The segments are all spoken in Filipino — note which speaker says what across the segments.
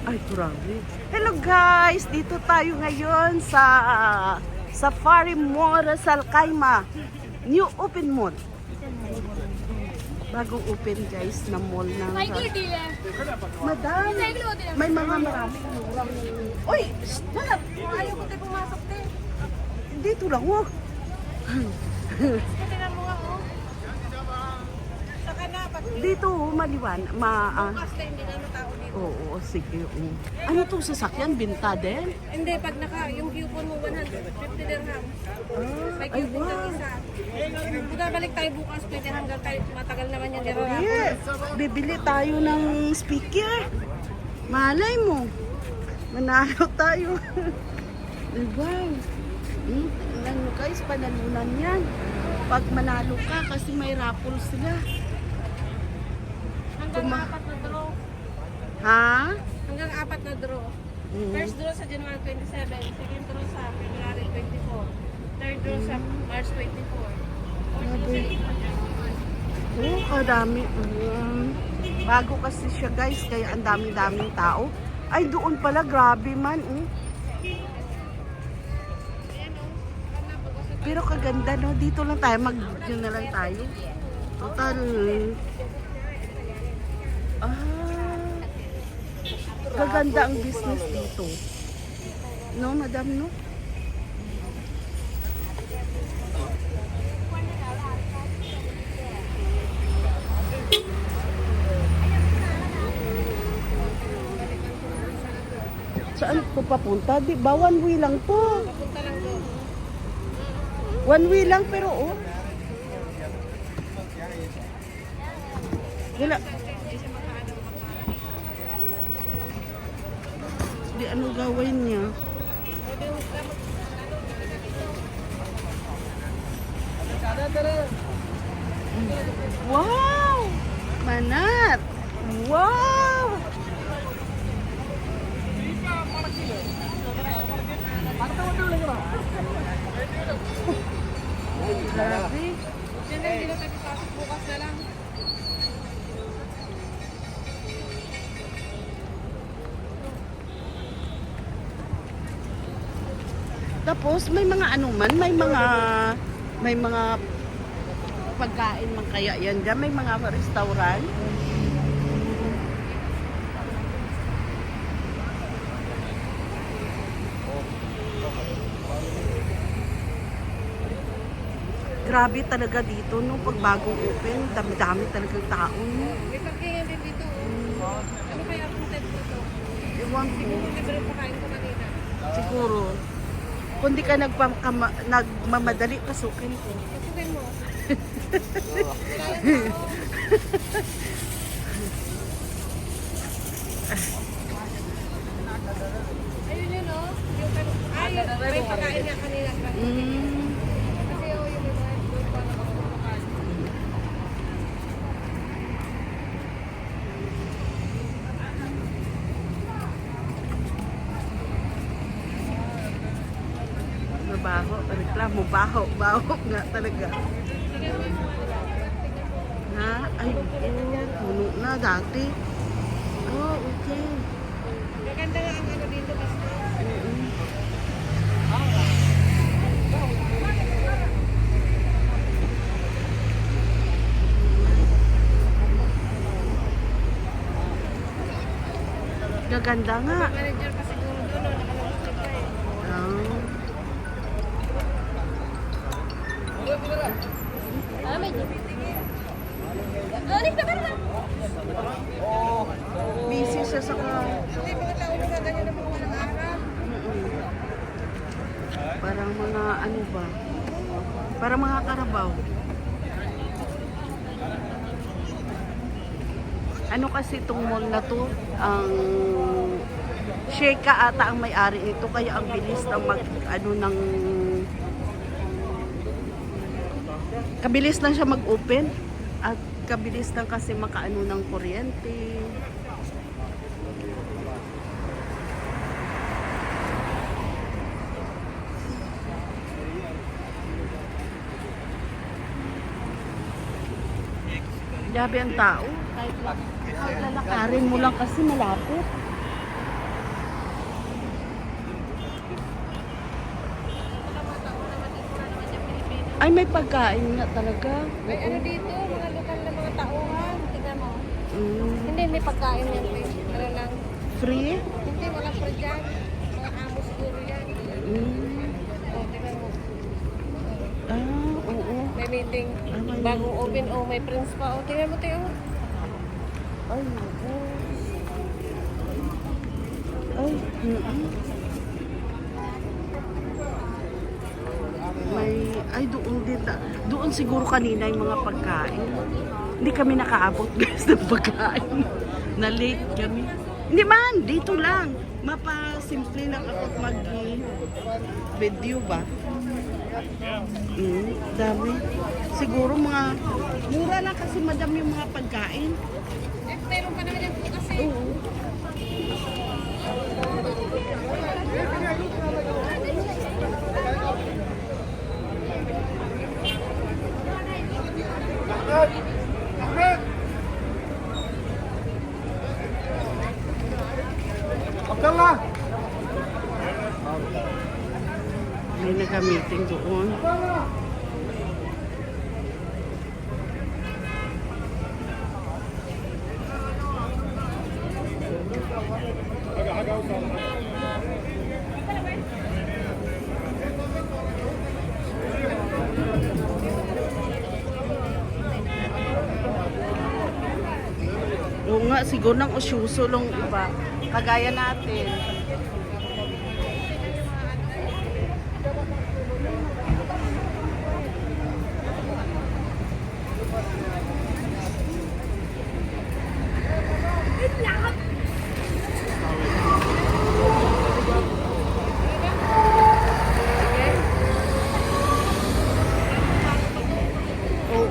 Speaker 1: Ay, grabe. Hello guys! Dito tayo ngayon sa Safari Mall Salcayma. New open mall. Bagong open guys na mall ng... Madam! May mga maraming murang... Uy! Wala!
Speaker 2: Ayaw ko tayo pumasok din.
Speaker 1: Dito lang oh.
Speaker 2: Tingnan mo nga oh. Saka na, pag
Speaker 1: Dito oh, maliwan.
Speaker 2: bukas na hindi na ano tao dito.
Speaker 1: Oo, sige. Ano itong sasakyan? Binta din?
Speaker 2: Hindi, pag yung coupon mo 150 dirham. May
Speaker 1: Ay,
Speaker 2: coupon
Speaker 1: wow.
Speaker 2: ng isa. Kung balik tayo bukas, pwede hanggang tayo, matagal naman yung dirham.
Speaker 1: Yes. Bibili tayo ng speaker. Malay mo. Manalo tayo. Diba? Tingnan mo guys, panalunan yan. Pag manalo ka, kasi may raffle sila.
Speaker 2: Hanggang 4 na draw.
Speaker 1: Ha?
Speaker 2: Hanggang 4 na draw. First draw sa January 27, second draw sa February 24, third draw sa March 24. Fourth draw sa April 21.
Speaker 1: Oo, kadami. Bago kasi siya guys, kaya ang dami-daming tao. Ay, doon pala, grabe man. Pero kaganda, no? Dito lang tayo, mag-yun na lang tayo. Total. Kaganda ang business dito. No, madam, no? Saan po papunta? Di ba one way lang po?
Speaker 2: Papunta lang doon.
Speaker 1: One way lang pero oh. Wala. Di ano gawin niya? Wow! Manat! Wow! Grabe.
Speaker 2: Yan lang, hindi na tayo pasok bukas na lang.
Speaker 1: Tapos may mga ano man, may mga pagkain man kaya yan dyan, may mga restaurant. Grabe talaga dito no, pag bagong open, dami-dami talagang tao. No?
Speaker 2: May pagkingan din dito. Oh. Ano kaya ang content mo to?
Speaker 1: Ewan ko,
Speaker 2: Siguro libre pa kain ko kanina.
Speaker 1: siguro. Kung di ka nagmamadali, pasukin ko.
Speaker 2: Pasukin mo. Ayun yun oh. Yung ayun, may pagkain nga kanina. Kasi oh, yung iba, doon pa nakapakain.
Speaker 1: Mabaho, reklamo, baho nga talaga. Ha? Ay, puno na dati. Oh, okay.
Speaker 2: Maganda nga ang ano dito basta.
Speaker 1: Gaganda nga.
Speaker 2: Manager pa siguro doon, no? Nakalabas ka eh.
Speaker 1: Oh.
Speaker 2: May Alis na ka na!
Speaker 1: Busy siya sa
Speaker 2: Hindi, mga tao na ganyan na mga walang araw.
Speaker 1: parang mga ano ba? Parang mga karabaw. Ano kasi itong mall na to? Ang Sheikha ata ang may-ari nito kaya ang bilis ng kabilis lang siya mag-open at kabilis lang kasi makaano ng kuryente. Grabe ang tao. Kahit lalakarin mo lang kasi malapit. Ay, may pagkain nga talaga.
Speaker 2: May ano dito, mga lokal na mga tauhan. Tingnan mo.
Speaker 1: Mm.
Speaker 2: Hindi, may pagkain yan. Ano lang.
Speaker 1: Free?
Speaker 2: Hindi, walang free dyan. Mga amo siguro yan.
Speaker 1: Mm.
Speaker 2: O, tingnan mo.
Speaker 1: Oo.
Speaker 2: May meeting.
Speaker 1: may
Speaker 2: Bagong open. O, may prince pa. O, tingnan mo, tingnan mo.
Speaker 1: Ay, oo. Ay, ay doon din. Doon siguro kanina yung mga pagkain. Hindi kami nakaabot guys ng pagkain. Na late kami. Hindi man, dito lang. Mapasimple lang ako mag-video ba? Dami. Siguro mga mura lang kasi madam yung mga pagkain.
Speaker 2: Eh, meron pa naman yan po kasi.
Speaker 1: Oo.
Speaker 3: Abdallah!
Speaker 1: May nag-meeting doon. Oo nga, siguro ng usyuso lang iba. Kagaya natin. Oo.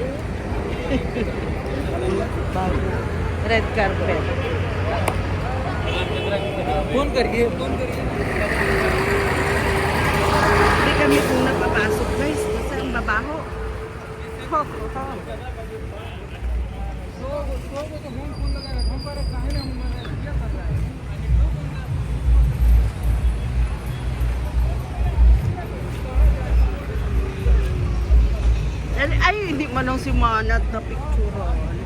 Speaker 1: Bago. Red carpet.
Speaker 3: Phone करिए फोन करिए
Speaker 1: Hindi kami kung napapasok guys kasi ang babaho. Ho, ho, ho.
Speaker 3: सौ को तो फोन लगाएगा हम पर काहे ना हम क्या कर रहा है
Speaker 1: Ay, hindi man lang si Manat na picture.